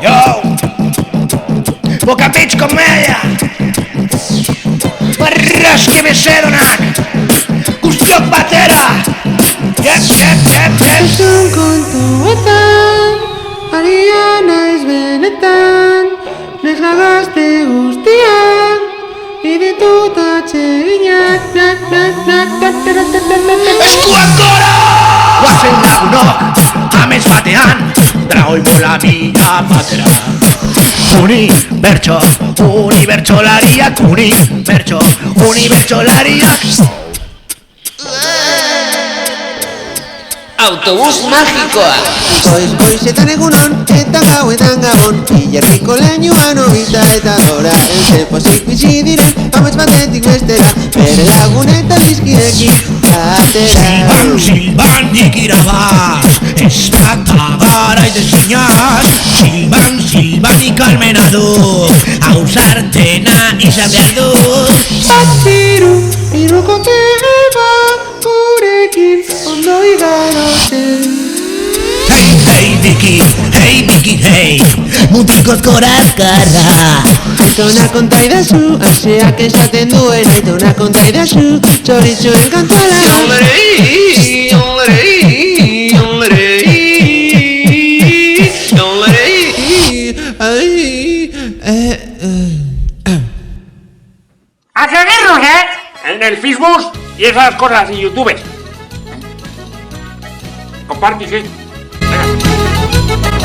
Yo! Boca Beach Komedia! Marraski bezeronak! Guztiok batera! Esan kontuetan, aria naiz benetan, neska gazte guztiak, iditut atseginak, Eskuak gora! Guazen lagunok, amets batean, dragoi bola bila batera. Unibertsolariak, unibertsolariak. Autobus magikoa. Goizetan egunon, eta gauetan gabon, Ilargiko leinuan obita eta gora. Euse pozik bizi diren, amets batetik bestera, bere lagunetan dizkidekin batera. Silban ikirabaz, ez data garai desinaz. Silban ikalmena du, hausartena izan behar du. Irukote bat, gurekin ondo igaroten. Hey Biki, mutikot korazkarra. Aitona kontaidazu, aseak esaten duen, aitona kontaidazu, txoritzuen kantuala. A seguirnos, en el Facebook y esas cosas y YouTube. Comparte, sí. Venga.